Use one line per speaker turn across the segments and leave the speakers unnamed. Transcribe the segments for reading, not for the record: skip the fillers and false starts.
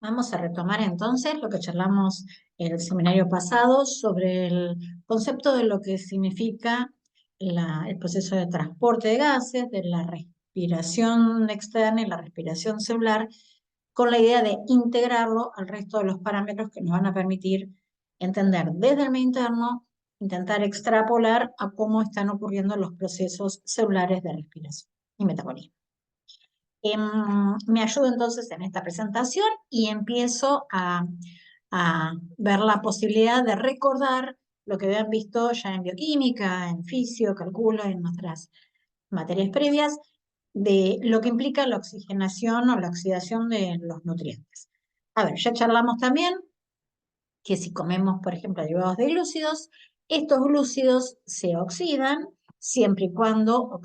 Vamos a retomar entonces lo que charlamos en el seminario pasado sobre el concepto de lo que significa el proceso de transporte de gases, de la respiración externa y la respiración celular, con la idea de integrarlo al resto de los parámetros que nos van a permitir entender desde el medio interno, intentar extrapolar a cómo están ocurriendo los procesos celulares de respiración y metabolismo. Me ayudo entonces en esta presentación y empiezo a ver la posibilidad de recordar lo que habían visto ya en bioquímica, en fisio, cálculo, en nuestras materias previas, de lo que implica la oxigenación o la oxidación de los nutrientes. A ver, ya charlamos también que si comemos, por ejemplo, derivados de glúcidos, estos glúcidos se oxidan siempre y cuando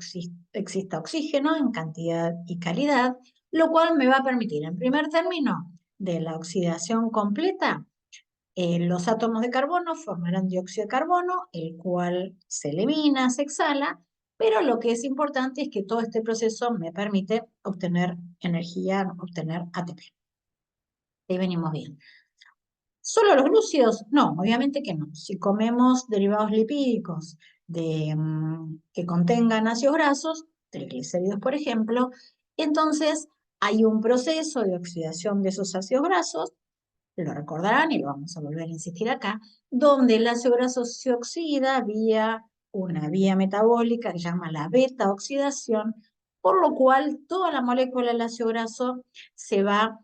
exista oxígeno en cantidad y calidad, lo cual me va a permitir, en primer término, de la oxidación completa, los átomos de carbono formarán dióxido de carbono, el cual se elimina, se exhala, pero lo que es importante es que todo este proceso me permite obtener energía, obtener ATP. Ahí venimos bien. ¿Solo los glúcidos? No, obviamente que no. Si comemos derivados lipídicos que contengan ácidos grasos, triglicéridos por ejemplo, entonces hay un proceso de oxidación de esos ácidos grasos, lo recordarán y lo vamos a volver a insistir acá, donde el ácido graso se oxida vía una vía metabólica que se llama la beta-oxidación, por lo cual toda la molécula del ácido graso se va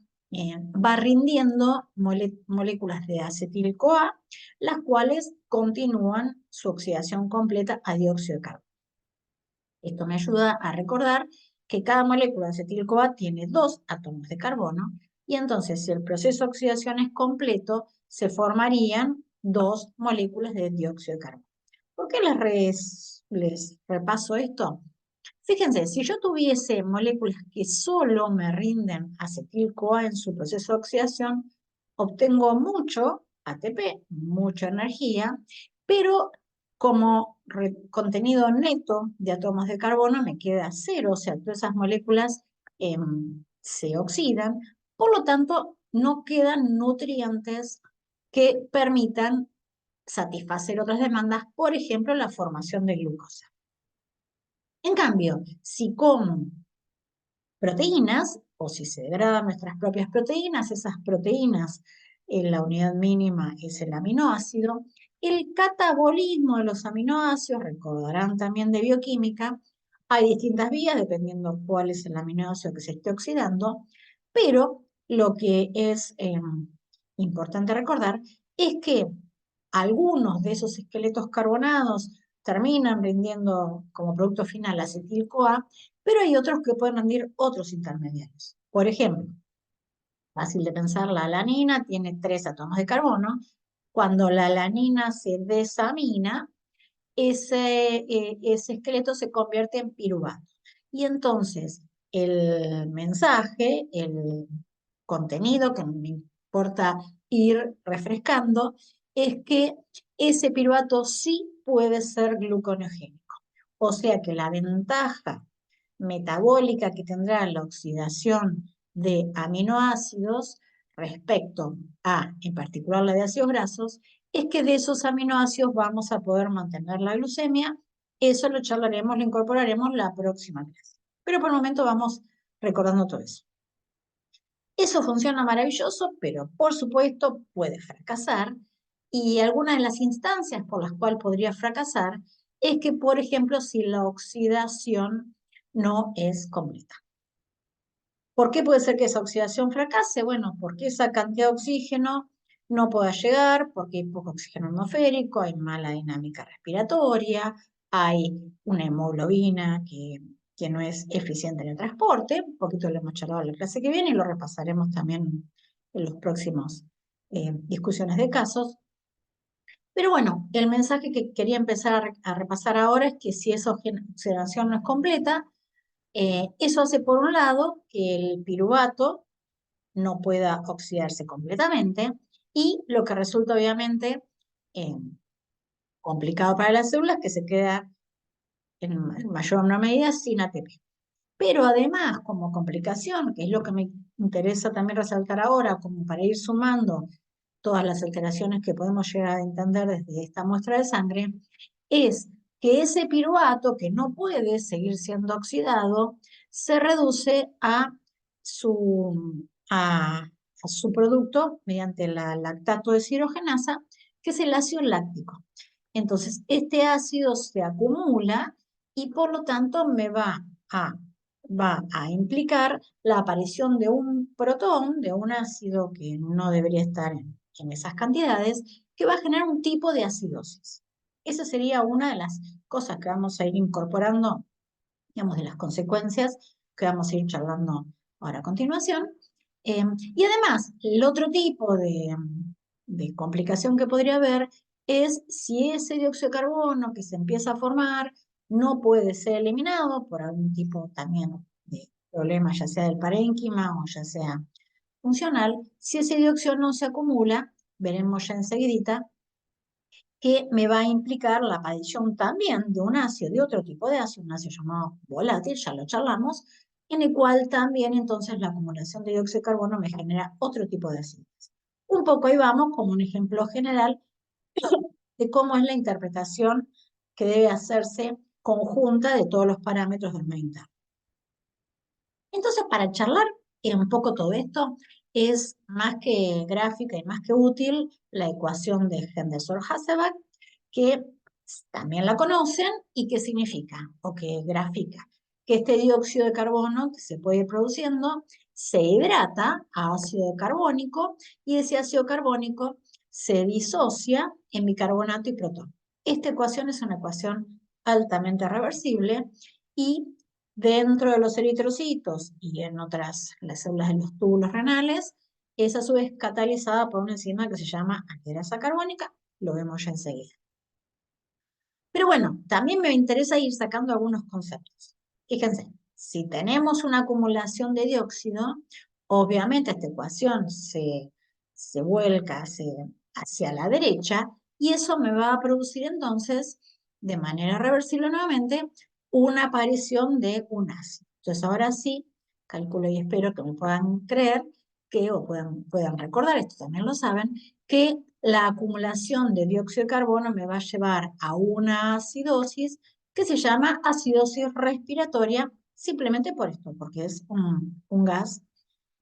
rindiendo moléculas de acetil-CoA, las cuales continúan su oxidación completa a dióxido de carbono. Esto me ayuda a recordar que cada molécula de acetil-CoA tiene dos átomos de carbono y entonces si el proceso de oxidación es completo, se formarían dos moléculas de dióxido de carbono. ¿Por qué les repaso esto? Fíjense, si yo tuviese moléculas que solo me rinden acetil-CoA en su proceso de oxidación, obtengo mucho ATP, mucha energía, pero como contenido neto de átomos de carbono me queda cero, o sea, todas esas moléculas se oxidan, por lo tanto, no quedan nutrientes que permitan satisfacer otras demandas, por ejemplo, la formación de glucosa. En cambio, si como proteínas, o si se degradan nuestras propias proteínas, esas proteínas, la unidad mínima es el aminoácido, el catabolismo de los aminoácidos, recordarán también de bioquímica, hay distintas vías dependiendo cuál es el aminoácido que se esté oxidando, pero lo que es importante recordar es que algunos de esos esqueletos carbonados terminan rindiendo como producto final acetil-CoA, pero hay otros que pueden rendir otros intermediarios. Por ejemplo, fácil de pensar, la alanina tiene 3 átomos de carbono. Cuando la alanina se desamina, ese esqueleto se convierte en piruvato. Y entonces el mensaje, el contenido que me importa ir refrescando, es que ese piruvato sí puede ser gluconeogénico. O sea que la ventaja metabólica que tendrá la oxidación de aminoácidos respecto a, en particular, la de ácidos grasos, es que de esos aminoácidos vamos a poder mantener la glucemia. Eso lo charlaremos, lo incorporaremos la próxima clase. Pero por el momento vamos recordando todo eso. Eso funciona maravilloso, pero por supuesto puede fracasar. Y algunas de las instancias por las cuales podría fracasar es que, por ejemplo, si la oxidación no es completa. ¿Por qué puede ser que esa oxidación fracase? Bueno, porque esa cantidad de oxígeno no pueda llegar, porque hay poco oxígeno atmosférico, hay mala dinámica respiratoria, hay una hemoglobina que no es eficiente en el transporte. Un poquito lo hemos charlado en la clase que viene y lo repasaremos también en los próximos discusiones de casos. Pero bueno, el mensaje que quería empezar a repasar ahora es que si esa oxidación no es completa, eso hace por un lado que el piruvato no pueda oxidarse completamente y lo que resulta obviamente eh, complicado para las células que se queda en mayor o menor medida sin ATP. Pero además, como complicación, que es lo que me interesa también resaltar ahora, como para ir sumando todas las alteraciones que podemos llegar a entender desde esta muestra de sangre, es que ese piruvato, que no puede seguir siendo oxidado, se reduce a su producto mediante la lactato deshidrogenasa, que es el ácido láctico. Entonces, este ácido se acumula y por lo tanto va a implicar la aparición de un protón, de un ácido que no debería estar en esas cantidades, que va a generar un tipo de acidosis. Esa sería una de las cosas que vamos a ir incorporando, digamos, de las consecuencias que vamos a ir charlando ahora a continuación. Y además, el otro tipo de complicación que podría haber es si ese dióxido de carbono que se empieza a formar no puede ser eliminado por algún tipo también de problema, ya sea del parénquima o ya sea funcional. Si ese dióxido no se acumula, veremos ya enseguidita que me va a implicar la aparición también de un ácido, de otro tipo de ácido, un ácido llamado volátil, ya lo charlamos, en el cual también entonces la acumulación de dióxido de carbono me genera otro tipo de acidez. Un poco ahí vamos como un ejemplo general de cómo es la interpretación que debe hacerse conjunta de todos los parámetros del medio interno. Entonces, para charlar un poco todo esto, es más que gráfica y más que útil la ecuación de Henderson-Hasselbalch, que también la conocen y que significa, o que grafica, que este dióxido de carbono que se puede ir produciendo se hidrata a ácido carbónico y ese ácido carbónico se disocia en bicarbonato y protón. Esta ecuación es una ecuación altamente reversible y dentro de los eritrocitos y en otras, las células de los túbulos renales, es a su vez catalizada por una enzima que se llama anhidrasa carbónica, lo vemos ya enseguida. Pero bueno, también me interesa ir sacando algunos conceptos. Fíjense, si tenemos una acumulación de dióxido, obviamente esta ecuación se vuelca hacia la derecha y eso me va a producir entonces, de manera reversible nuevamente, una aparición de un ácido. Entonces ahora sí, calculo y espero que me puedan creer o puedan recordar, esto también lo saben, que la acumulación de dióxido de carbono me va a llevar a una acidosis que se llama acidosis respiratoria, simplemente por esto, porque es un gas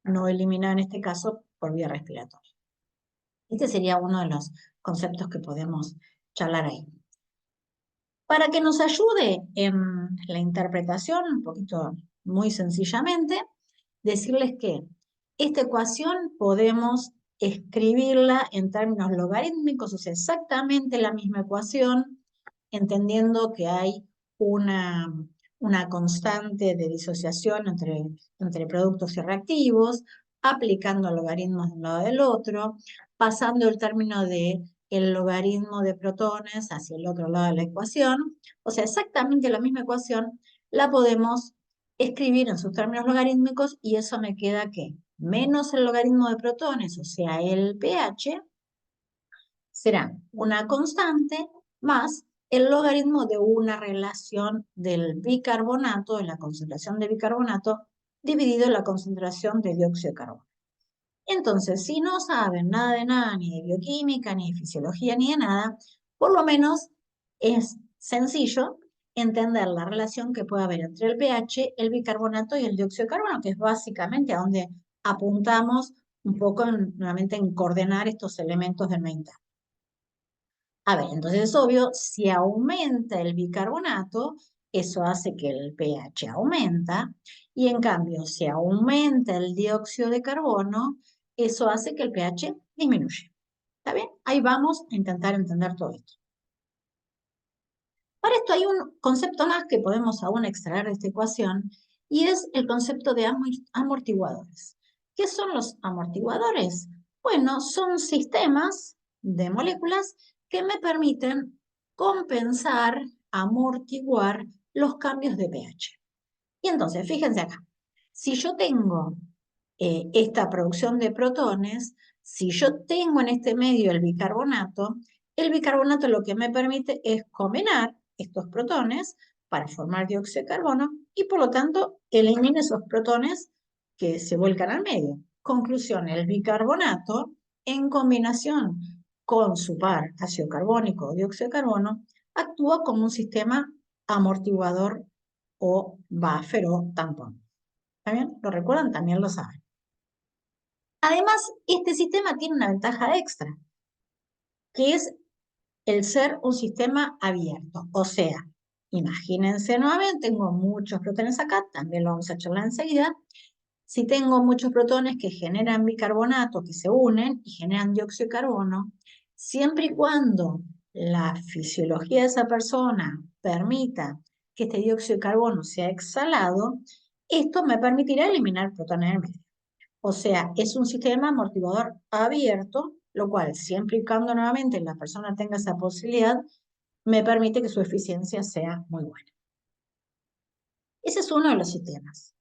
no eliminado en este caso por vía respiratoria. Este sería uno de los conceptos que podemos charlar ahí. Para que nos ayude en la interpretación, un poquito muy sencillamente, decirles que esta ecuación podemos escribirla en términos logarítmicos, o sea, exactamente la misma ecuación, entendiendo que hay una constante de disociación entre productos y reactivos, aplicando logaritmos de un lado del otro, pasando el término de el logaritmo de protones hacia el otro lado de la ecuación, o sea, exactamente la misma ecuación, la podemos escribir en sus términos logarítmicos y eso me queda que menos el logaritmo de protones, o sea, el pH, será una constante más el logaritmo de una relación del bicarbonato, de la concentración de bicarbonato, dividido en la concentración de dióxido de carbono. Entonces, si no saben nada de nada, ni de bioquímica, ni de fisiología, ni de nada, por lo menos es sencillo entender la relación que puede haber entre el pH, el bicarbonato y el dióxido de carbono, que es básicamente a donde apuntamos un poco nuevamente en coordenar estos elementos del medio interno. A ver, entonces es obvio, si aumenta el bicarbonato, eso hace que el pH aumenta, y en cambio, si aumenta el dióxido de carbono, eso hace que el pH disminuya. ¿Está bien? Ahí vamos a intentar entender todo esto. Para esto hay un concepto más que podemos aún extraer de esta ecuación, y es el concepto de amortiguadores. ¿Qué son los amortiguadores? Bueno, son sistemas de moléculas que me permiten compensar, amortiguar los cambios de pH. Y entonces, fíjense acá, si yo tengo esta producción de protones, si yo tengo en este medio el bicarbonato lo que me permite es combinar estos protones para formar dióxido de carbono y por lo tanto elimina esos protones que se vuelcan al medio. Conclusión, el bicarbonato en combinación con su par ácido carbónico o dióxido de carbono actúa como un sistema amortiguador o buffer o tampón. ¿Está bien? ¿Lo recuerdan? También lo saben. Además, este sistema tiene una ventaja extra, que es el ser un sistema abierto. O sea, imagínense nuevamente, tengo muchos protones acá, también lo vamos a charlar enseguida. Si tengo muchos protones que generan bicarbonato, que se unen y generan dióxido de carbono, siempre y cuando la fisiología de esa persona permita que este dióxido de carbono sea exhalado, esto me permitirá eliminar protones del medio. O sea, es un sistema amortiguador abierto, lo cual, siempre y cuando nuevamente la persona tenga esa posibilidad, me permite que su eficiencia sea muy buena. Ese es uno de los sistemas.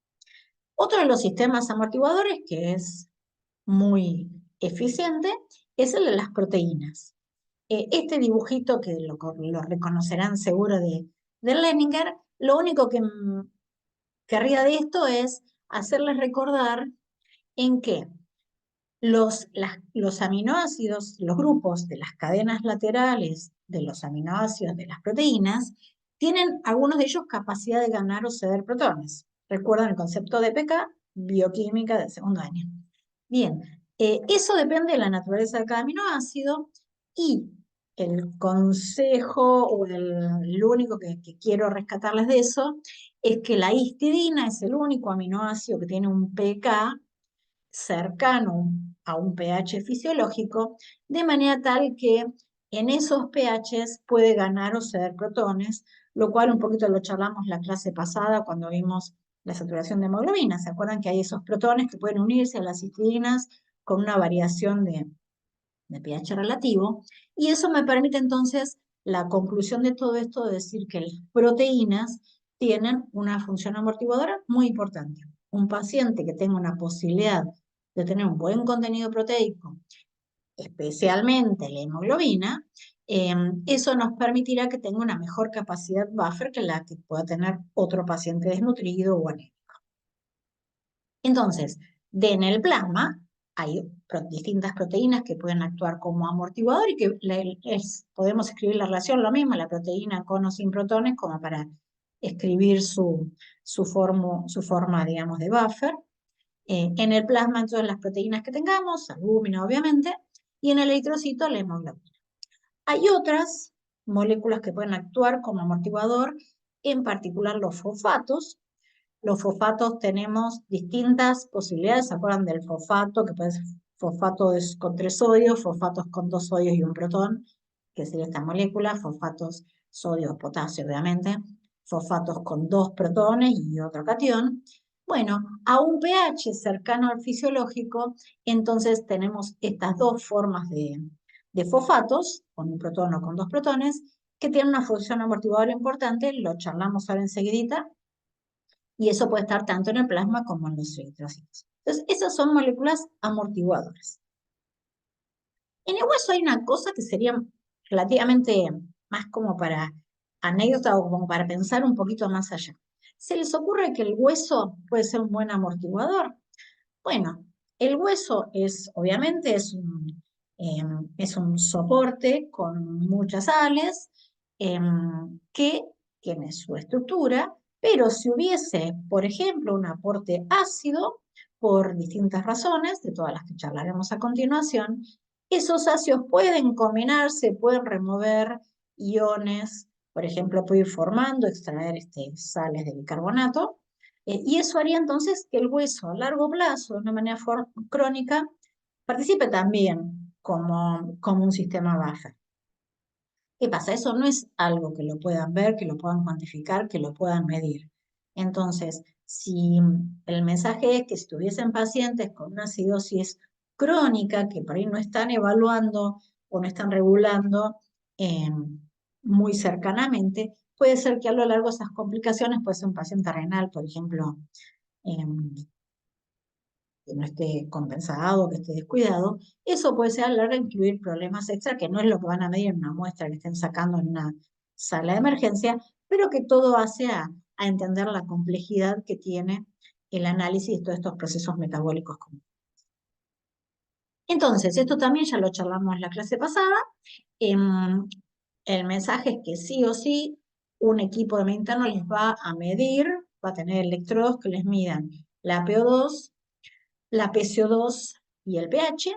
Otro de los sistemas amortiguadores que es muy eficiente es el de las proteínas. Este dibujito que lo reconocerán seguro de Leninger, lo único que querría de esto es hacerles recordar en que los aminoácidos, los grupos de las cadenas laterales de los aminoácidos de las proteínas, tienen algunos de ellos capacidad de ganar o ceder protones. Recuerdan el concepto de PK, bioquímica del segundo año. Bien, eso depende de la naturaleza de cada aminoácido y el consejo o lo único que quiero rescatarles de eso es que la histidina es el único aminoácido que tiene un pK cercano a un pH fisiológico, de manera tal que en esos pHs puede ganar o ceder protones, lo cual un poquito lo charlamos la clase pasada cuando vimos la saturación de hemoglobina. ¿Se acuerdan que hay esos protones que pueden unirse a las histidinas con una variación de pH relativo? Y eso me permite entonces la conclusión de todo esto de decir que las proteínas tienen una función amortiguadora muy importante. Un paciente que tenga una posibilidad de tener un buen contenido proteico, especialmente la hemoglobina, eso nos permitirá que tenga una mejor capacidad buffer que la que pueda tener otro paciente desnutrido o anémico. Entonces, en el plasma hay distintas proteínas que pueden actuar como amortiguador y que podemos escribir la relación, lo mismo, la proteína con o sin protones, como para escribir su forma, digamos, de buffer. En el plasma, entonces, las proteínas que tengamos, albúmina, obviamente, y en el eritrocito, la hemoglobina. Hay otras moléculas que pueden actuar como amortiguador, en particular los fosfatos. Los fosfatos tenemos distintas posibilidades. ¿Se acuerdan del fosfato? Que puede ser fosfato con 3 sodios, fosfatos con 2 sodios y un protón, que sería esta molécula, fosfatos sodio, potasio, obviamente, fosfatos con 2 protones y otro catión. Bueno, a un pH cercano al fisiológico, entonces tenemos estas dos formas de fosfatos, con un protón o con 2 protones, que tienen una función amortiguadora importante, lo charlamos ahora enseguidita, y eso puede estar tanto en el plasma como en los eritrocitos. Entonces, esas son moléculas amortiguadoras. En el hueso hay una cosa que sería relativamente más como para anécdota o como para pensar un poquito más allá. ¿Se les ocurre que el hueso puede ser un buen amortiguador? Bueno, el hueso obviamente es un soporte con muchas sales que tiene su estructura, pero si hubiese, por ejemplo, un aporte ácido, por distintas razones, de todas las que charlaremos a continuación, esos ácidos pueden combinarse, pueden remover iones, por ejemplo, puede ir formando, extraer sales de bicarbonato, y eso haría entonces que el hueso a largo plazo, de una manera crónica, participe también como un sistema buffer. ¿Qué pasa? Eso no es algo que lo puedan ver, que lo puedan cuantificar, que lo puedan medir. Entonces, si el mensaje es que si tuviesen pacientes con una acidosis crónica, que por ahí no están evaluando o no están regulando muy cercanamente, puede ser que a lo largo de esas complicaciones, puede ser un paciente renal, por ejemplo, que no esté compensado, que esté descuidado, eso puede ser a la larga incluir problemas extra, que no es lo que van a medir en una muestra que estén sacando en una sala de emergencia, pero que todo hace a entender la complejidad que tiene el análisis de todos estos procesos metabólicos comunes. Entonces, esto también ya lo charlamos en la clase pasada. El mensaje es que sí o sí, un equipo de medio interno les va a medir, va a tener electrodos que les midan la PO2, la PCO2 y el pH.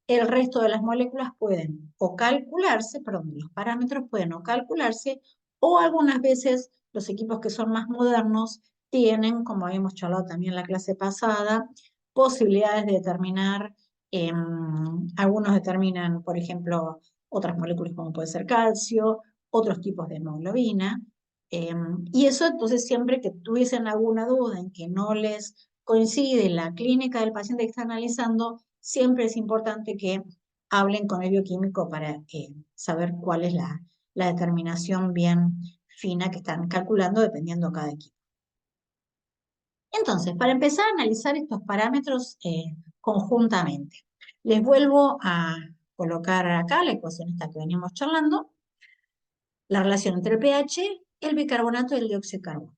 El resto de las moléculas pueden o calcularse, perdón, los parámetros pueden o calcularse, o algunas veces los equipos que son más modernos tienen, como habíamos charlado también en la clase pasada, posibilidades de determinar, algunos determinan, por ejemplo, otras moléculas como puede ser calcio, otros tipos de hemoglobina, y eso entonces siempre que tuviesen alguna duda en que no les coincide la clínica del paciente que está analizando, siempre es importante que hablen con el bioquímico para saber cuál es la determinación bien fina que están calculando dependiendo cada equipo. Entonces, para empezar a analizar estos parámetros conjuntamente, les vuelvo a colocar acá la ecuación esta que venimos charlando, la relación entre el pH, el bicarbonato y el dióxido de carbono.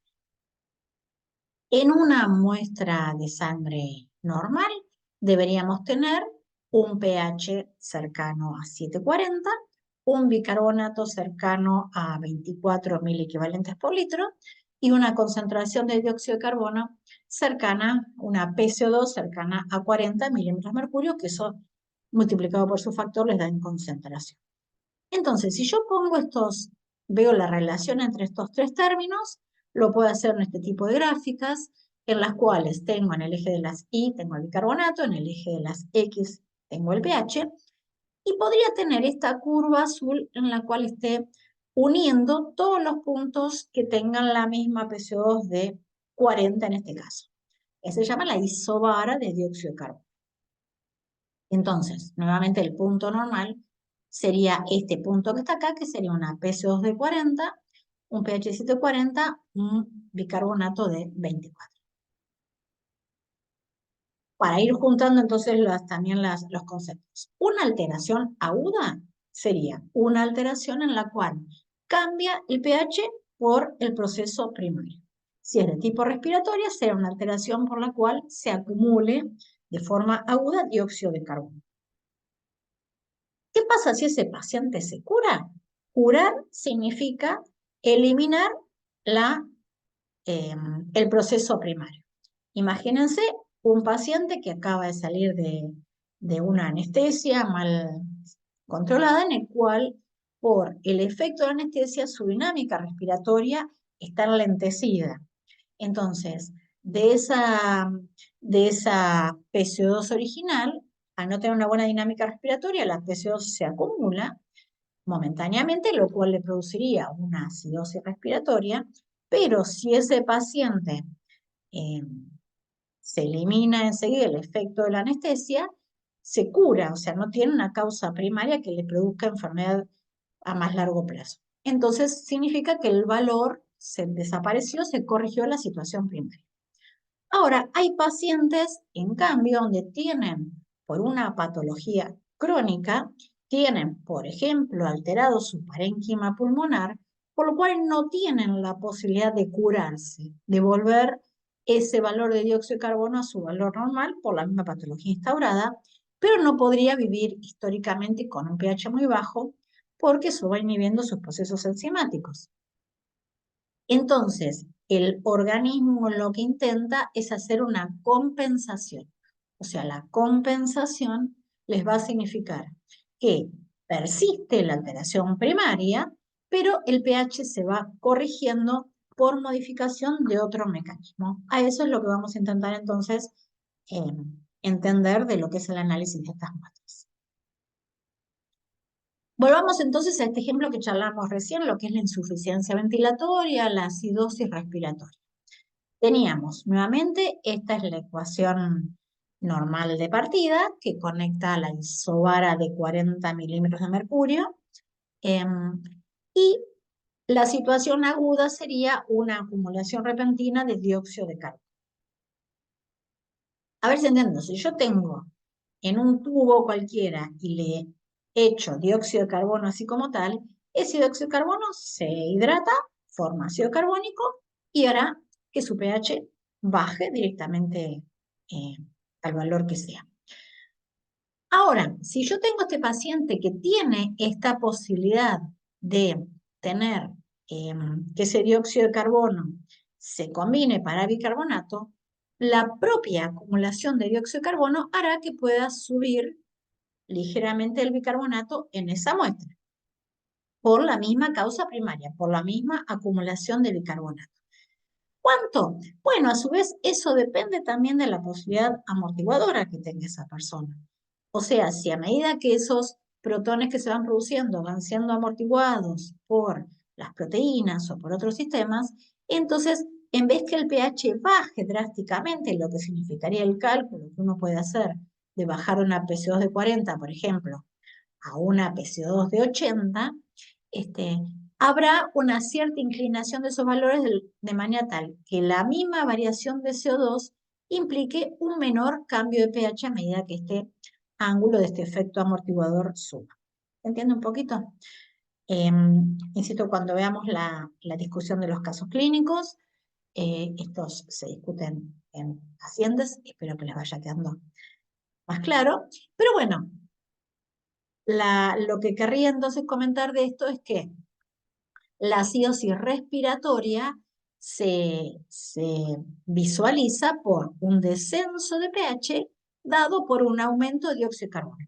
En una muestra de sangre normal deberíamos tener un pH cercano a 740, un bicarbonato cercano a 24 equivalentes por litro y una concentración de dióxido de carbono cercana, una PCO2 cercana a 40 milímetros de mercurio, que eso multiplicado por su factor les da en concentración. Entonces, si yo veo la relación entre estos tres términos, lo puedo hacer en este tipo de gráficas, en las cuales tengo en el eje de las Y, tengo el bicarbonato, en el eje de las X, tengo el pH, y podría tener esta curva azul en la cual esté uniendo todos los puntos que tengan la misma PCO2 de 40 en este caso. Esa se llama la isobara de dióxido de carbono. Entonces, nuevamente el punto normal sería este punto que está acá, que sería una PCO2 de 40, un pH 740, un bicarbonato de 24. Para ir juntando entonces también los conceptos. Una alteración aguda sería una alteración en la cual cambia el pH por el proceso primario. Si es de tipo respiratoria, será una alteración por la cual se acumule de forma aguda dióxido de carbono. ¿Qué pasa si ese paciente se cura? Curar significa eliminar el proceso primario. Imagínense un paciente que acaba de salir de una anestesia mal controlada, en el cual por el efecto de la anestesia su dinámica respiratoria está enlentecida. Entonces, de esa PCO2 original, al no tener una buena dinámica respiratoria, la PCO2 se acumula momentáneamente, lo cual le produciría una acidosis respiratoria, pero si ese paciente eh, se elimina enseguida el efecto de la anestesia, se cura, o sea, no tiene una causa primaria que le produzca enfermedad a más largo plazo. Entonces, significa que el valor se desapareció, se corrigió la situación primaria. Ahora, hay pacientes, en cambio, donde tienen, por una patología crónica, tienen, por ejemplo, alterado su parénquima pulmonar, por lo cual no tienen la posibilidad de curarse, de volver ese valor de dióxido de carbono a su valor normal por la misma patología instaurada, pero no podría vivir históricamente con un pH muy bajo porque eso va inhibiendo sus procesos enzimáticos. Entonces, el organismo lo que intenta es hacer una compensación. O sea, la compensación les va a significar que persiste la alteración primaria, pero el pH se va corrigiendo por modificación de otro mecanismo. A eso es lo que vamos a intentar entonces entender de lo que es el análisis de estas muestras. Volvamos entonces a este ejemplo que charlamos recién, lo que es la insuficiencia ventilatoria, la acidosis respiratoria. Teníamos nuevamente, esta es la ecuación normal de partida que conecta a la isobara de 40 milímetros de mercurio, y la situación aguda sería una acumulación repentina de dióxido de carbono. A ver si entiendo, si yo tengo en un tubo cualquiera y le echo dióxido de carbono así como tal, ese dióxido de carbono se hidrata, forma ácido carbónico y hará que su pH baje directamente al valor que sea. Ahora, si yo tengo este paciente que tiene esta posibilidad de tener que ese dióxido de carbono se combine para bicarbonato, la propia acumulación de dióxido de carbono hará que pueda subir ligeramente el bicarbonato en esa muestra, por la misma causa primaria, por la misma acumulación de bicarbonato. ¿Cuánto? Bueno, a su vez, eso depende también de la posibilidad amortiguadora que tenga esa persona. O sea, si a medida que esos protones que se van produciendo van siendo amortiguados por las proteínas o por otros sistemas, entonces, en vez que el pH baje drásticamente, lo que significaría el cálculo que uno puede hacer de bajar una PC2 de 40, por ejemplo, a una PC2 de 80, habrá una cierta inclinación de esos valores de manera tal que la misma variación de CO2 implique un menor cambio de pH a medida que este ángulo de este efecto amortiguador suba. ¿Se entiende un poquito? Insisto, cuando veamos la discusión de los casos clínicos, estos se discuten en pacientes, espero que les vaya quedando más claro. Pero bueno, lo que querría entonces comentar de esto es que la acidosis respiratoria se visualiza por un descenso de pH dado por un aumento de dióxido de carbono.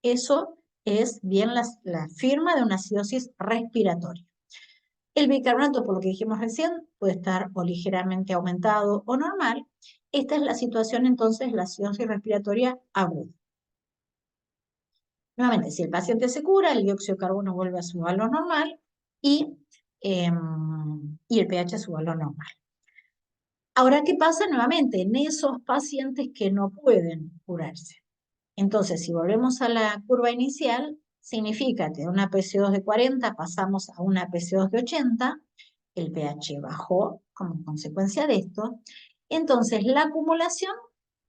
Eso es bien la firma de una acidosis respiratoria. El bicarbonato, por lo que dijimos recién, puede estar o ligeramente aumentado o normal. Esta es la situación entonces, la acidosis respiratoria aguda. Nuevamente, si el paciente se cura, el dióxido de carbono vuelve a su valor normal y el pH a su valor normal. Ahora, ¿qué pasa nuevamente en esos pacientes que no pueden curarse? Entonces, si volvemos a la curva inicial, significa que de una PC2 de 40 pasamos a una PC2 de 80, el pH bajó como consecuencia de esto. Entonces, la acumulación,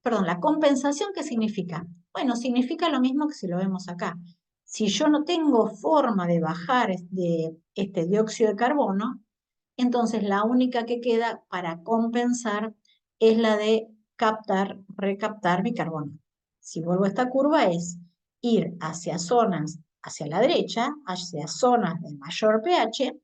perdón, la compensación, ¿qué significa? Bueno, significa lo mismo que si lo vemos acá. Si yo no tengo forma de bajar este dióxido de carbono, entonces la única que queda para compensar es la de recaptar bicarbonato. Si vuelvo a esta curva es ir hacia zonas, hacia la derecha, hacia zonas de mayor pH,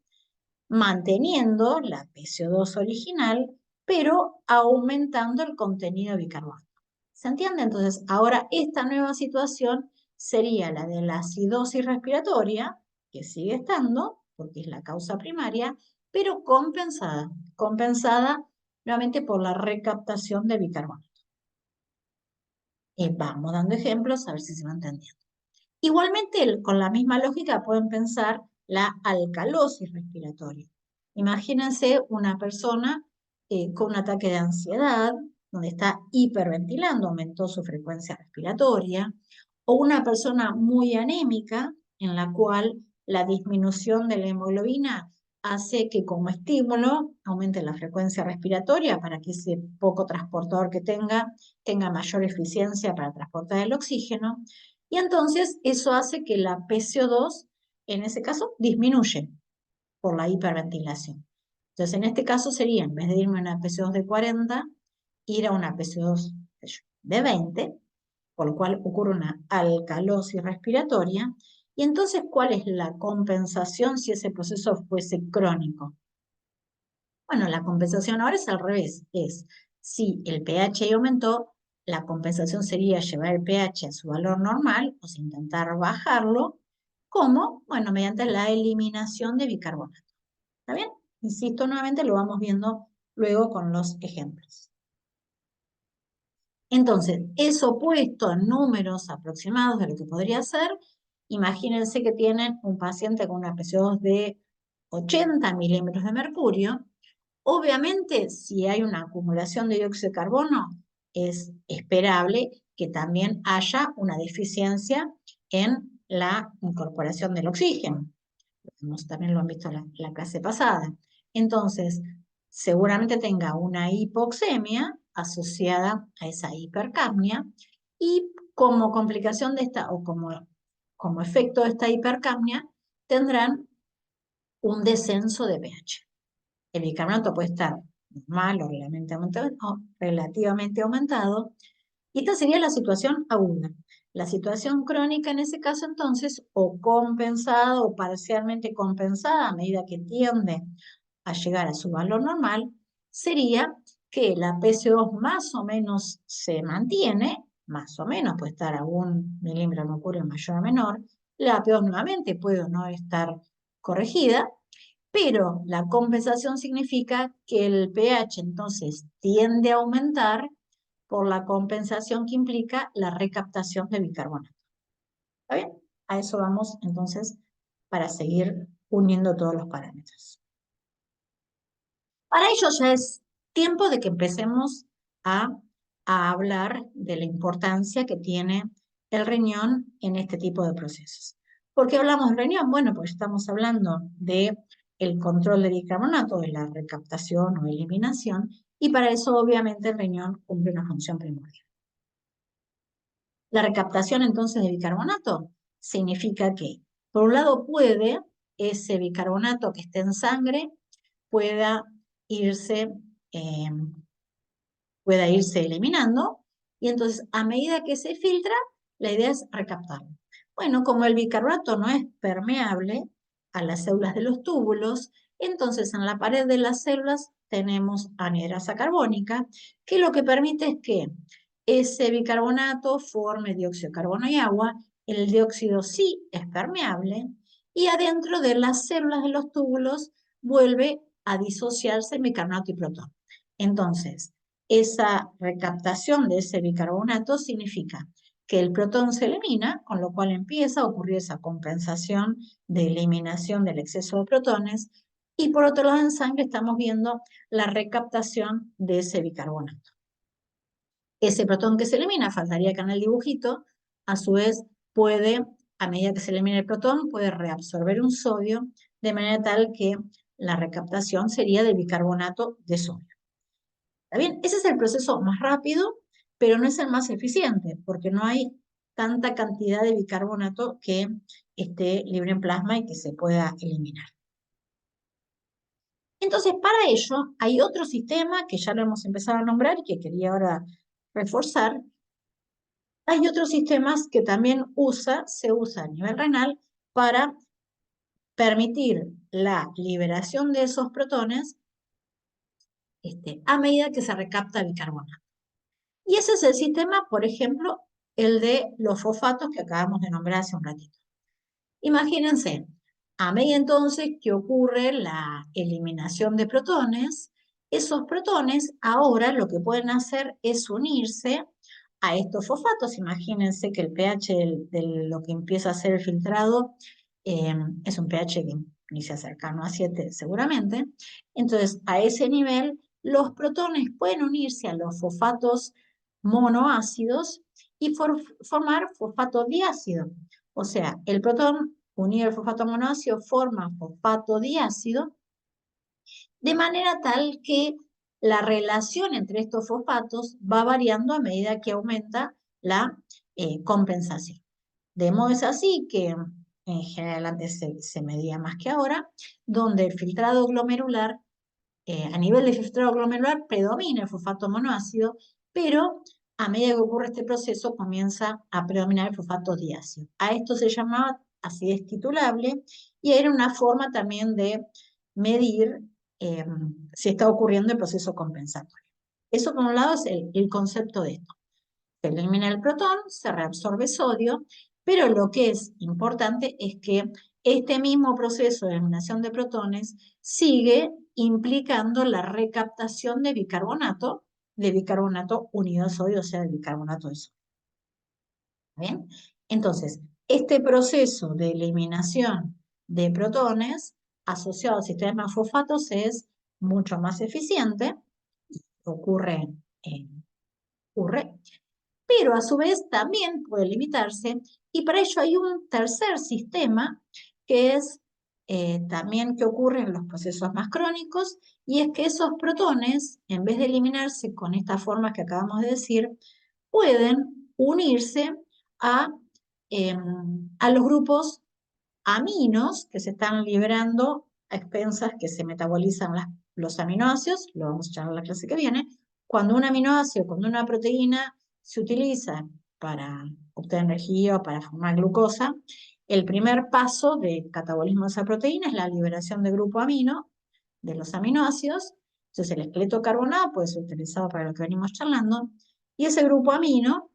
manteniendo la PCO2 original, pero aumentando el contenido de bicarbonato. ¿Se entiende? Entonces, ahora esta nueva situación sería la de la acidosis respiratoria, que sigue estando, porque es la causa primaria, pero compensada nuevamente por la recaptación de bicarbonato. Vamos dando ejemplos a ver si se va entendiendo. Igualmente, con la misma lógica pueden pensar la alcalosis respiratoria. Imagínense una persona con un ataque de ansiedad, donde está hiperventilando, aumentó su frecuencia respiratoria, o una persona muy anémica, en la cual la disminución de la hemoglobina hace que como estímulo aumente la frecuencia respiratoria para que ese poco transportador que tenga mayor eficiencia para transportar el oxígeno. Y entonces eso hace que la PCO2, en ese caso, disminuye por la hiperventilación. Entonces, en este caso sería, en vez de irme a una PCO2 de 40, ir a una PCO2 de 20, por lo cual ocurre una alcalosis respiratoria. Y entonces, ¿cuál es la compensación si ese proceso fuese crónico? Bueno, la compensación ahora es al revés, es si el pH aumentó, la compensación sería llevar el pH a su valor normal, o sea, intentar bajarlo, ¿cómo? Bueno, mediante la eliminación de bicarbonato. ¿Está bien? Insisto, nuevamente lo vamos viendo luego con los ejemplos. Entonces, eso puesto en números aproximados de lo que podría ser, imagínense que tienen un paciente con una PCO2 de 80 milímetros de mercurio. Obviamente, si hay una acumulación de dióxido de carbono, es esperable que también haya una deficiencia en la incorporación del oxígeno. También lo han visto en la clase pasada. Entonces, seguramente tenga una hipoxemia asociada a esa hipercapnia y como complicación de esta, o como efecto de esta hipercapnia, tendrán un descenso de pH. El bicarbonato puede estar normal o relativamente aumentado, y esta sería la situación aguda. La situación crónica en ese caso entonces, o compensada o parcialmente compensada a medida que tiende a llegar a su valor normal, sería que la PCO más o menos se mantiene, más o menos puede estar a 1 milímetro mercurio mayor o menor, la PO nuevamente puede o no estar corregida, pero la compensación significa que el pH entonces tiende a aumentar por la compensación que implica la recaptación de bicarbonato. ¿Está bien? A eso vamos entonces para seguir uniendo todos los parámetros. Para ello ya es tiempo de que empecemos a hablar de la importancia que tiene el riñón en este tipo de procesos. ¿Por qué hablamos del riñón? Bueno, pues estamos hablando de el control de bicarbonato, de la recaptación o eliminación, y para eso obviamente el riñón cumple una función primordial. La recaptación entonces de bicarbonato significa que, por un lado, puede ese bicarbonato que esté en sangre pueda irse, eh, pueda irse eliminando, y entonces a medida que se filtra, la idea es recaptarlo. Bueno, como el bicarbonato no es permeable a las células de los túbulos, entonces en la pared de las células tenemos anhidrasa carbónica, que lo que permite es que ese bicarbonato forme dióxido de carbono y agua. El dióxido sí es permeable y adentro de las células de los túbulos vuelve a disociarse el bicarbonato y protón. Entonces, esa recaptación de ese bicarbonato significa que el protón se elimina, con lo cual empieza a ocurrir esa compensación de eliminación del exceso de protones, y por otro lado en sangre estamos viendo la recaptación de ese bicarbonato. Ese protón que se elimina, faltaría acá en el dibujito, a su vez puede, a medida que se elimina el protón, puede reabsorber un sodio, de manera tal que la recaptación sería de bicarbonato de sodio. ¿Está bien? Ese es el proceso más rápido, pero no es el más eficiente, porque no hay tanta cantidad de bicarbonato que esté libre en plasma y que se pueda eliminar. Entonces, para ello, hay otro sistema que ya lo hemos empezado a nombrar y que quería ahora reforzar. Hay otros sistemas que también se usa a nivel renal para permitir la liberación de esos protones a medida que se recapta bicarbonato. Y ese es el sistema, por ejemplo, el de los fosfatos que acabamos de nombrar hace un ratito. Imagínense, a medida entonces que ocurre la eliminación de protones, esos protones ahora lo que pueden hacer es unirse a estos fosfatos. Imagínense que el pH de lo que empieza a ser el filtrado es un pH que inicia cercano a 7 seguramente. Entonces, a ese nivel, los protones pueden unirse a los fosfatos monoácidos y formar fosfato diácido. O sea, el protón unido al fosfato monoácido forma fosfato diácido, de manera tal que la relación entre estos fosfatos va variando a medida que aumenta la compensación. De modo es así que en general antes se medía más que ahora, donde el filtrado glomerular, a nivel de filtrado glomerular predomina el fosfato monoácido, pero a medida que ocurre este proceso comienza a predominar el fosfato diácido. A esto se llamaba acidez titulable y era una forma también de medir si está ocurriendo el proceso compensatorio. Eso por un lado es el concepto de esto. Se elimina el protón, se reabsorbe sodio, pero lo que es importante es que este mismo proceso de eliminación de protones sigue implicando la recaptación de bicarbonato unido a sodio, o sea, de bicarbonato de sodio. ¿Bien? Entonces, este proceso de eliminación de protones asociado al sistema de fosfatos es mucho más eficiente, ocurre, pero a su vez también puede limitarse, y para ello hay un tercer sistema que es también que ocurre en los procesos más crónicos, y es que esos protones, en vez de eliminarse con estas formas que acabamos de decir, pueden unirse a los grupos aminos que se están liberando a expensas que se metabolizan los aminoácidos, lo vamos a charlar en la clase que viene. Cuando un aminoácido, cuando una proteína se utiliza para obtener energía o para formar glucosa, el primer paso de catabolismo de esa proteína es la liberación de grupo amino, de los aminoácidos. Entonces el esqueleto carbonado puede ser utilizado para lo que venimos charlando, y ese grupo amino,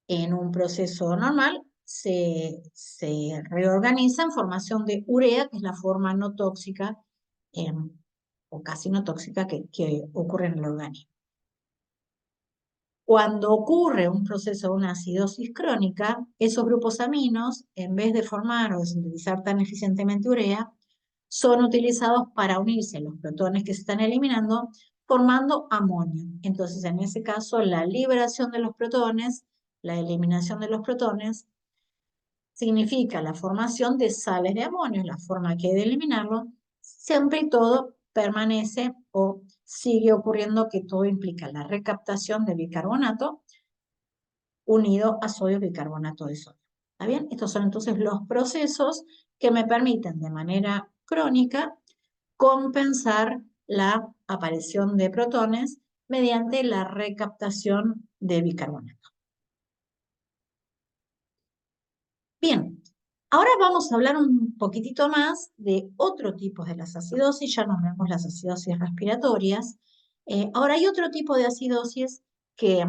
en un proceso normal, se reorganiza en formación de urea, que es la forma no tóxica o casi no tóxica que ocurre en el organismo. Cuando ocurre un proceso de una acidosis crónica, esos grupos aminos, en vez de formar o de sintetizar tan eficientemente urea, son utilizados para unirse a los protones que se están eliminando, formando amonio. Entonces, en ese caso, la liberación de los protones, la eliminación de los protones, significa la formación de sales de amonio, la forma que hay de eliminarlo, siempre y todo permanece o sigue ocurriendo que todo implica la recaptación de bicarbonato unido a sodio bicarbonato de sodio. ¿Está bien? Estos son entonces los procesos que me permiten de manera crónica compensar la aparición de protones mediante la recaptación de bicarbonato. Bien, ahora vamos a hablar un poquitito más de otro tipo de las acidosis, ya nos vemos las acidosis respiratorias. Ahora hay otro tipo de acidosis que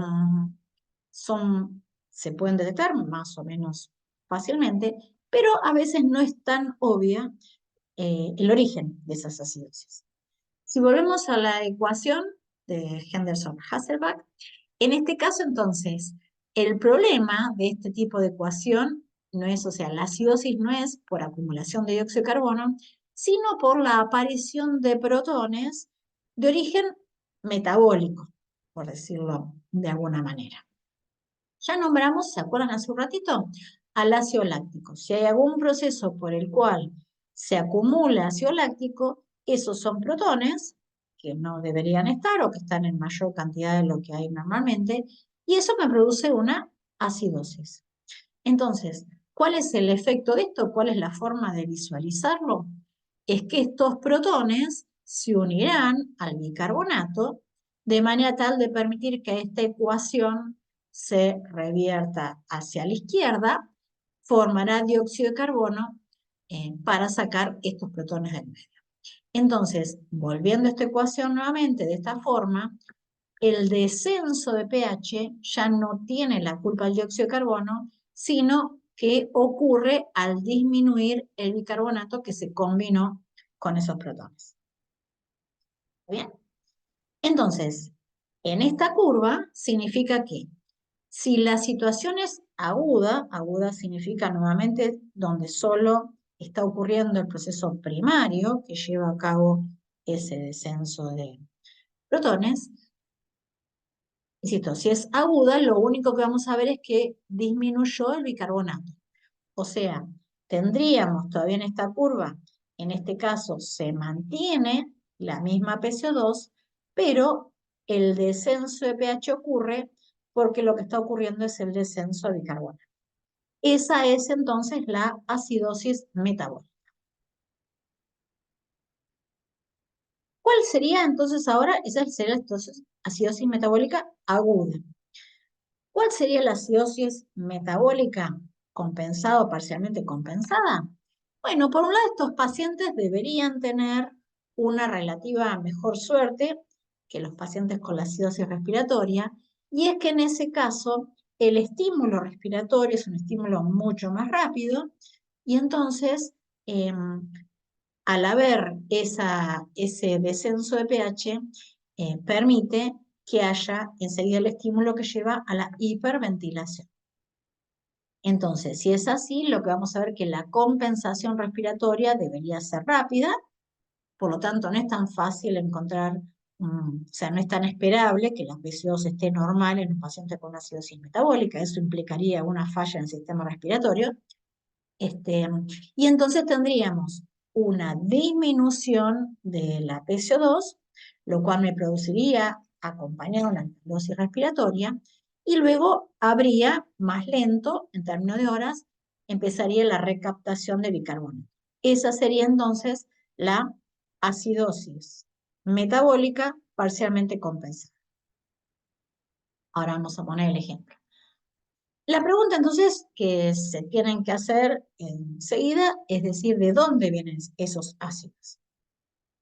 se pueden detectar más o menos fácilmente, pero a veces no es tan obvia el origen de esas acidosis. Si volvemos a la ecuación de Henderson-Hasselbalch, en este caso entonces, el problema de este tipo de ecuación no es, o sea, la acidosis no es por acumulación de dióxido de carbono, sino por la aparición de protones de origen metabólico, por decirlo de alguna manera. Ya nombramos, ¿se acuerdan hace un ratito? Al ácido láctico. Si hay algún proceso por el cual se acumula ácido láctico, esos son protones que no deberían estar o que están en mayor cantidad de lo que hay normalmente, y eso me produce una acidosis. Entonces, ¿cuál es el efecto de esto? ¿Cuál es la forma de visualizarlo? Es que estos protones se unirán al bicarbonato de manera tal de permitir que esta ecuación se revierta hacia la izquierda, formará dióxido de carbono para sacar estos protones del medio. Entonces, volviendo a esta ecuación nuevamente de esta forma, el descenso de pH ya no tiene la culpa del dióxido de carbono, sino que ocurre al disminuir el bicarbonato que se combinó con esos protones. ¿Bien? Entonces, en esta curva significa que si la situación es aguda, aguda significa nuevamente donde solo está ocurriendo el proceso primario que lleva a cabo ese descenso de protones. Insisto, si es aguda, lo único que vamos a ver es que disminuyó el bicarbonato. O sea, tendríamos todavía en esta curva, en este caso se mantiene la misma PCO2, pero el descenso de pH ocurre porque lo que está ocurriendo es el descenso de bicarbonato. Esa es entonces la acidosis metabólica. ¿Cuál sería entonces ahora? Esa sería la acidosis metabólica aguda. ¿Cuál sería la acidosis metabólica compensada o parcialmente compensada? Bueno, por un lado, estos pacientes deberían tener una relativa mejor suerte que los pacientes con la acidosis respiratoria, y es que en ese caso el estímulo respiratorio es un estímulo mucho más rápido, y entonces al haber ese descenso de pH, permite que haya enseguida el estímulo que lleva a la hiperventilación. Entonces, si es así, lo que vamos a ver es que la compensación respiratoria debería ser rápida, por lo tanto no es tan fácil encontrar, o sea, no es tan esperable que la PCO2 esté normal en un paciente con acidosis metabólica, eso implicaría una falla en el sistema respiratorio. Y entonces tendríamos una disminución de la PCO2, lo cual me produciría, acompañado de una alcalosis respiratoria, y luego habría, más lento, en términos de horas, empezaría la recaptación de bicarbonato. Esa sería entonces la acidosis metabólica parcialmente compensada. Ahora vamos a poner el ejemplo. La pregunta entonces que se tienen que hacer enseguida es decir, ¿de dónde vienen esos ácidos?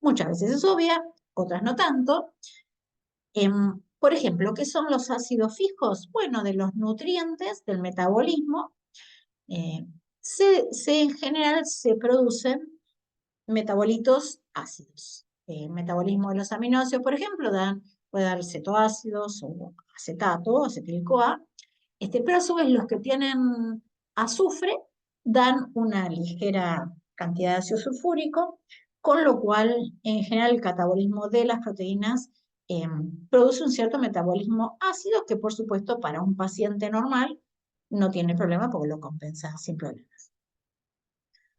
Muchas veces es obvia, otras no tanto. Por ejemplo, ¿qué son los ácidos fijos? Bueno, de los nutrientes del metabolismo, eh, en general se producen metabolitos ácidos. El metabolismo de los aminoácidos, por ejemplo, puede dar cetoácidos o acetato, acetil-CoA, pero a su vez los que tienen azufre dan una ligera cantidad de ácido sulfúrico, con lo cual en general el catabolismo de las proteínas produce un cierto metabolismo ácido que por supuesto para un paciente normal no tiene problema porque lo compensa sin problema.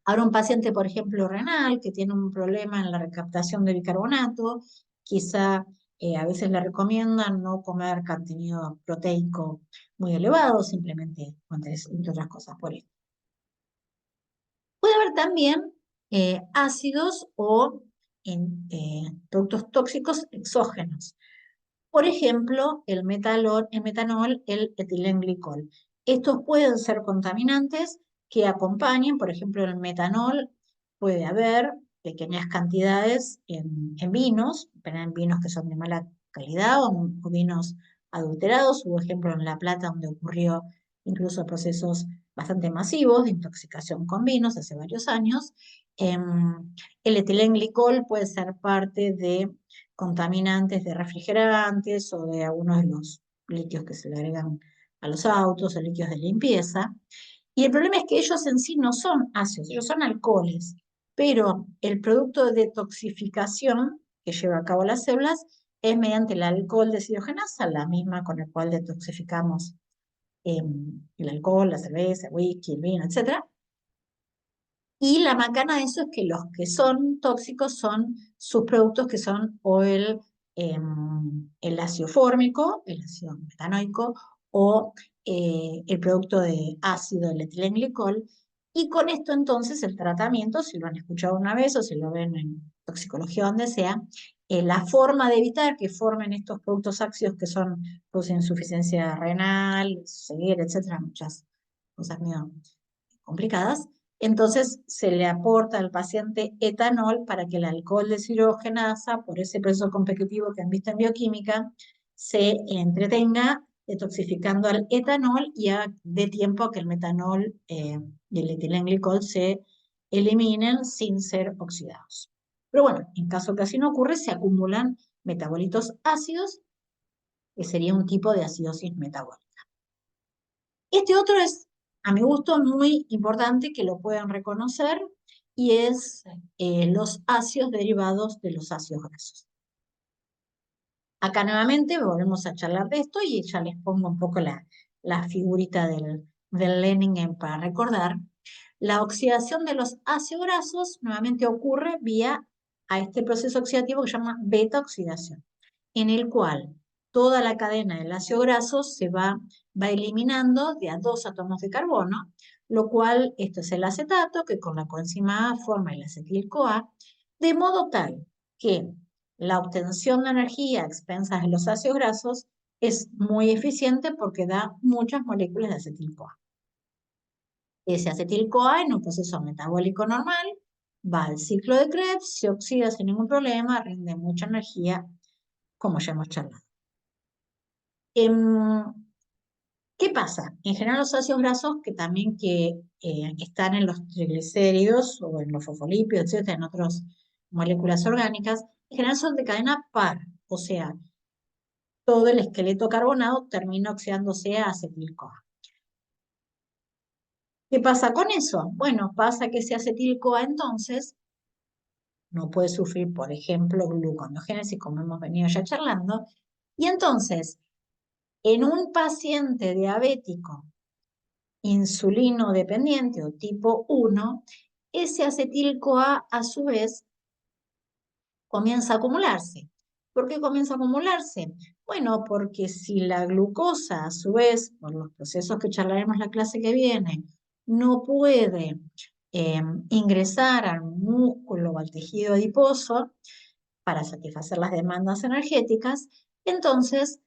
Ahora un paciente, por ejemplo, renal, que tiene un problema en la recaptación de bicarbonato, quizá a veces le recomiendan no comer contenido proteico muy elevado, simplemente, entre otras cosas, por esto. Puede haber también ácidos o productos tóxicos exógenos. Por ejemplo, el metanol, el etilenglicol. Estos pueden ser contaminantes que acompañen, por ejemplo, el metanol puede haber pequeñas cantidades en vinos, pero en vinos que son de mala calidad o vinos adulterados. Hubo ejemplo en La Plata donde ocurrió incluso procesos bastante masivos de intoxicación con vinos hace varios años. El etilenglicol puede ser parte de contaminantes de refrigerantes o de algunos de los líquidos que se le agregan a los autos o líquidos de limpieza. Y el problema es que ellos en sí no son ácidos, ellos son alcoholes, pero el producto de detoxificación que lleva a cabo las células es mediante el alcohol deshidrogenasa, la misma con la cual detoxificamos el alcohol, la cerveza, el whisky, el vino, etc. Y la macana de eso es que los que son tóxicos son sus productos que son o el ácido fórmico, el ácido metanoico, o el producto de ácido, el etilenglicol. Y con esto entonces el tratamiento, si lo han escuchado una vez o si lo ven en toxicología o donde sea, la forma de evitar que formen estos productos ácidos que producen insuficiencia renal, ceguera, etcétera, muchas cosas medio complicadas. Entonces se le aporta al paciente etanol para que el alcohol deshidrogenasa, por ese proceso competitivo que han visto en bioquímica, se entretenga detoxificando al etanol y dé tiempo a que el metanol y el etilenglicol se eliminen sin ser oxidados. Pero bueno, en caso que así no ocurre, se acumulan metabolitos ácidos, que sería un tipo de acidosis metabólica. Este otro es, a mi gusto, muy importante que lo puedan reconocer y es los ácidos derivados de los ácidos grasos. Acá nuevamente volvemos a charlar de esto y ya les pongo un poco la figurita del Lenin para recordar. La oxidación de los ácidos grasos nuevamente ocurre vía a este proceso oxidativo que se llama beta-oxidación, en el cual toda la cadena del ácido graso se va eliminando de a 2 átomos de carbono, lo cual esto es el acetato, que con la coenzima A forma el acetil-CoA, de modo tal que la obtención de energía a expensas de los ácidos grasos es muy eficiente porque da muchas moléculas de acetil-CoA. Ese acetil-CoA en un proceso metabólico normal va al ciclo de Krebs, se oxida sin ningún problema, rinde mucha energía, como ya hemos charlado. ¿Qué pasa? En general los ácidos grasos que también están en los triglicéridos o en los fosfolípidos, etcétera, en otras moléculas orgánicas, en general son de cadena par, o sea, todo el esqueleto carbonado termina oxidándose a acetil-CoA. ¿Qué pasa con eso? Bueno, pasa que ese acetil-CoA entonces no puede sufrir, por ejemplo, gluconeogénesis, como hemos venido ya charlando, y entonces, en un paciente diabético insulino dependiente o tipo 1, ese acetil-CoA a su vez comienza a acumularse. ¿Por qué comienza a acumularse? Bueno, porque si la glucosa a su vez, por los procesos que charlaremos la clase que viene, no puede ingresar al músculo o al tejido adiposo para satisfacer las demandas energéticas, entonces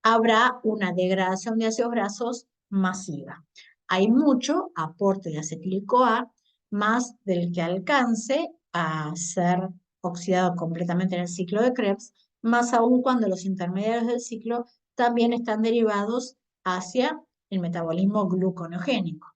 habrá una degradación de ácidos grasos masiva. Hay mucho aporte de acetil-CoA, más del que alcance a ser oxidado completamente en el ciclo de Krebs, más aún cuando los intermediarios del ciclo también están derivados hacia el metabolismo gluconeogénico,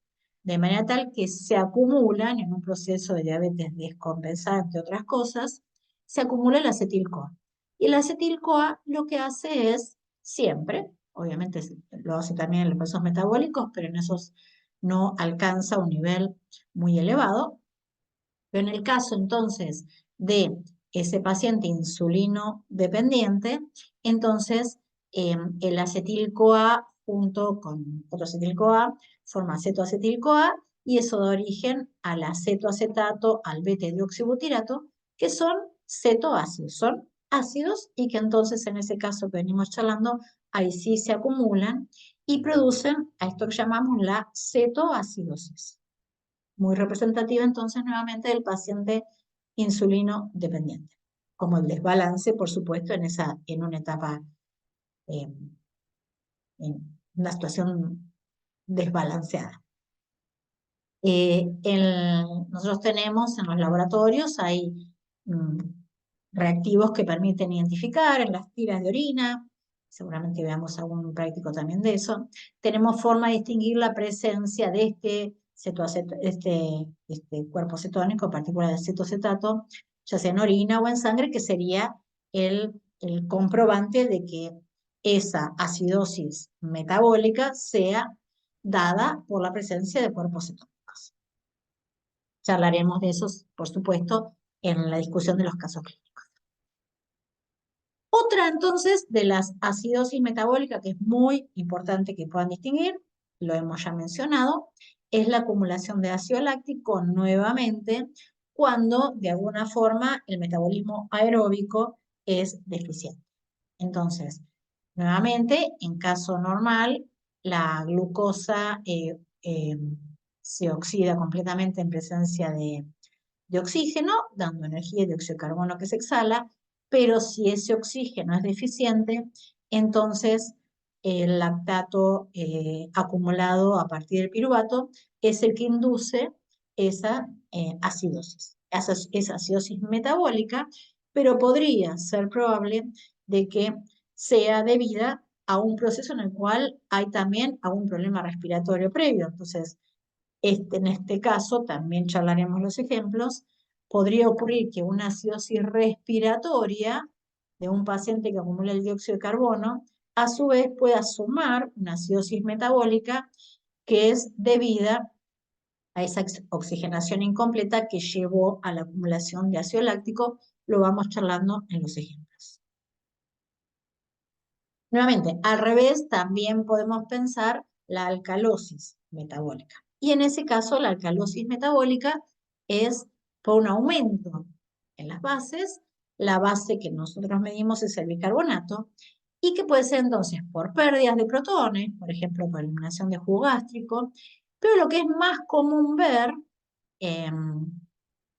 de manera tal que se acumulan en un proceso de diabetes descompensada, entre otras cosas, se acumula el acetil-CoA. Y el acetil-CoA lo que hace es siempre, obviamente lo hace también en los procesos metabólicos, pero en esos no alcanza un nivel muy elevado. Pero en el caso entonces de ese paciente insulino dependiente, entonces el acetil-CoA junto con otro acetil-CoA forma cetoacetil-CoA y eso da origen al acetoacetato, al beta-hidroxibutirato, que son cetoácidos, son ácidos y que entonces en ese caso que venimos charlando, ahí sí se acumulan y producen a esto que llamamos la cetoacidosis. Muy representativa entonces nuevamente del paciente insulino dependiente, como el desbalance, por supuesto, en una etapa, eh, en una situación desbalanceada. Nosotros tenemos en los laboratorios, hay mm, reactivos que permiten identificar en las tiras de orina, seguramente veamos algún práctico también de eso. Tenemos forma de distinguir la presencia de este cuerpo cetónico, partícula de cetocetato, ya sea en orina o en sangre, que sería el comprobante de que esa acidosis metabólica sea dada por la presencia de cuerpos cetónicos. Charlaremos de esos, por supuesto, en la discusión de los casos clínicos. Otra entonces de las acidosis metabólicas que es muy importante que puedan distinguir, lo hemos ya mencionado, es la acumulación de ácido láctico nuevamente cuando de alguna forma el metabolismo aeróbico es deficiente. Entonces, nuevamente, en caso normal, la glucosa se oxida completamente en presencia de oxígeno, dando energía y dióxido de carbono que se exhala, pero si ese oxígeno es deficiente, entonces el lactato acumulado a partir del piruvato es el que induce esa acidosis, esa acidosis metabólica, pero podría ser probable de que sea debida a un proceso en el cual hay también algún problema respiratorio previo. Entonces, en este caso, también charlaremos los ejemplos, podría ocurrir que una acidosis respiratoria de un paciente que acumula el dióxido de carbono, a su vez pueda sumar una acidosis metabólica que es debida a esa oxigenación incompleta que llevó a la acumulación de ácido láctico. Lo vamos charlando en los ejemplos. Nuevamente, al revés, también podemos pensar la alcalosis metabólica. Y en ese caso, la alcalosis metabólica es por un aumento en las bases. La base que nosotros medimos es el bicarbonato y que puede ser entonces por pérdidas de protones, por ejemplo, por eliminación de jugo gástrico, pero lo que es más común ver,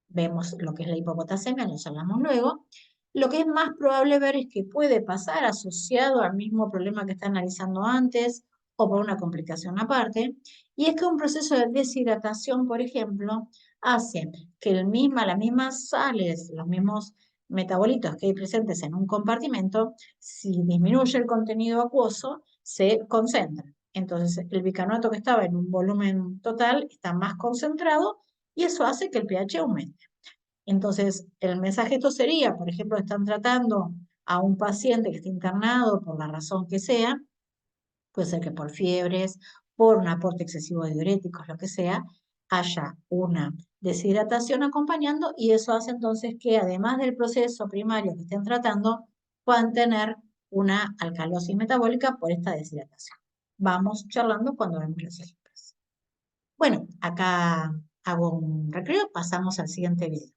vemos lo que es la hipopotasemia, lo hablamos luego. Lo que es más probable ver es que puede pasar asociado al mismo problema que está analizando antes o por una complicación aparte, y es que un proceso de deshidratación, por ejemplo, hace que las mismas sales, los mismos metabolitos que hay presentes en un compartimento, si disminuye el contenido acuoso, se concentran. Entonces, el bicarbonato que estaba en un volumen total está más concentrado y eso hace que el pH aumente. Entonces, el mensaje esto sería, por ejemplo, están tratando a un paciente que está internado por la razón que sea, puede ser que por fiebres, por un aporte excesivo de diuréticos, lo que sea, haya una deshidratación acompañando y eso hace entonces que además del proceso primario que estén tratando, puedan tener una alcalosis metabólica por esta deshidratación. Vamos charlando cuando vemos los ejemplos. Bueno, acá hago un recreo, pasamos al siguiente video.